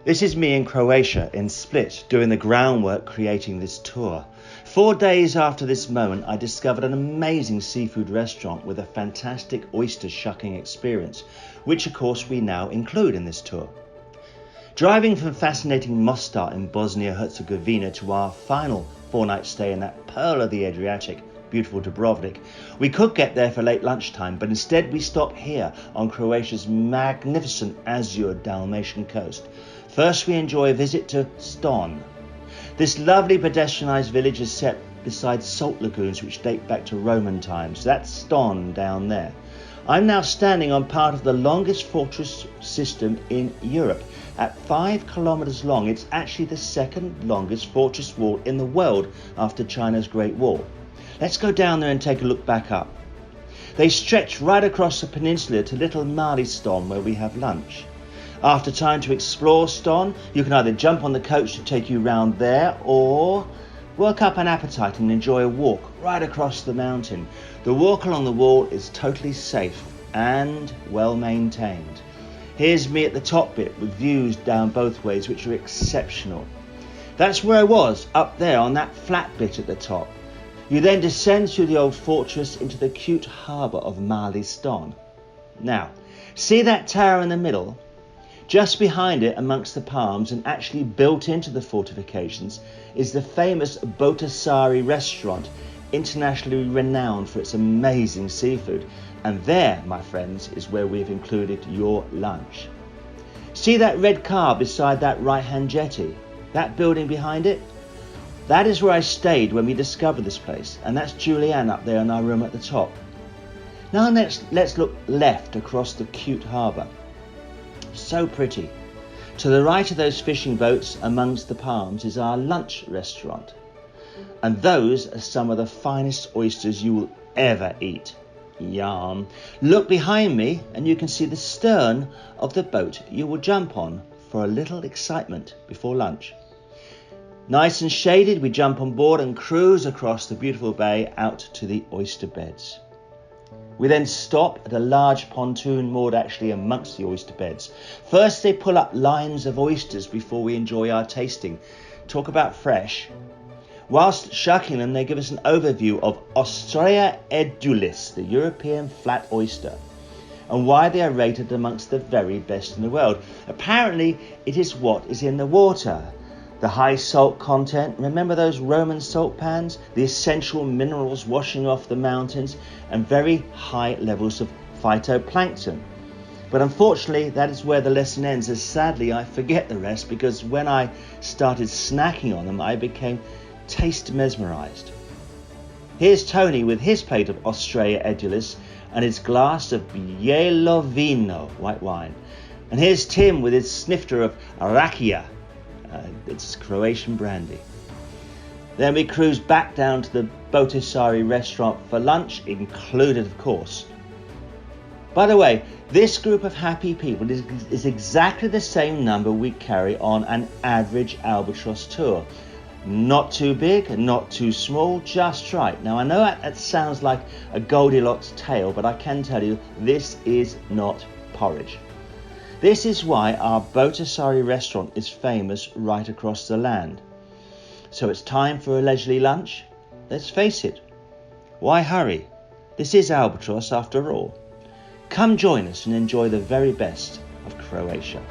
This is me in Croatia, in Split, doing the groundwork creating this tour. 4 days after this moment, I discovered an amazing seafood restaurant with a fantastic oyster shucking experience, which of course we now include in this tour. Driving from fascinating Mostar in Bosnia-Herzegovina to our final 4-night stay in that pearl of the Adriatic, beautiful Dubrovnik, we could get there for late lunchtime, but instead we stop here on Croatia's magnificent azure Dalmatian coast. First we enjoy a visit to Ston. This lovely pedestrianised village is set beside salt lagoons which date back to Roman times. That's Ston down there. I'm now standing on part of the longest fortress system in Europe. At 5 kilometres long, it's actually the second longest fortress wall in the world after China's Great Wall. Let's go down there and take a look back up. They stretch right across the peninsula to Little Mali Ston, where we have lunch. After time to explore Ston, you can either jump on the coach to take you round there or work up an appetite and enjoy a walk right across the mountain. The walk along the wall is totally safe and well maintained. Here's me at the top bit with views down both ways which are exceptional. That's where I was, up there on that flat bit at the top. You then descend through the old fortress into the cute harbour of Mali Ston. Now, see that tower in the middle? Just behind it, amongst the palms and actually built into the fortifications, is the famous Botasari restaurant, internationally renowned for its amazing seafood. And there, my friends, is where we've included your lunch. See that red car beside that right-hand jetty? That building behind it? That is where I stayed when we discovered this place, and that's Julianne up there in our room at the top. Now let's look left across the cute harbour. So pretty. To the right of those fishing boats amongst the palms is our lunch restaurant. And those are some of the finest oysters you will ever eat. Yum. Look behind me and you can see the stern of the boat you will jump on for a little excitement before lunch. Nice and shaded, we jump on board and cruise across the beautiful bay out to the oyster beds. We then stop at a large pontoon moored actually amongst the oyster beds. First they pull up lines of oysters before we enjoy our tasting. Talk about fresh. Whilst shucking them, they give us an overview of Ostrea edulis, the European flat oyster, and why they are rated amongst the very best in the world. Apparently it is what is in the water. The high salt content, remember those Roman salt pans? The essential minerals washing off the mountains and very high levels of phytoplankton. But unfortunately, that is where the lesson ends, as sadly I forget the rest, because when I started snacking on them, I became taste mesmerised. Here's Tony with his plate of Ostrea edulis and his glass of Bielovino, white wine. And here's Tim with his snifter of Rakia. It's Croatian brandy. Then we cruise back down to the Botasari restaurant for lunch, included of course. By the way, this group of happy people is exactly the same number we carry on an average Albatross tour. Not too big, not too small, just right. Now I know that sounds like a Goldilocks tale, but I can tell you this is not porridge. This is why our Botasari restaurant is famous right across the land. So it's time for a leisurely lunch? Let's face it, why hurry? This is Albatross after all. Come join us and enjoy the very best of Croatia.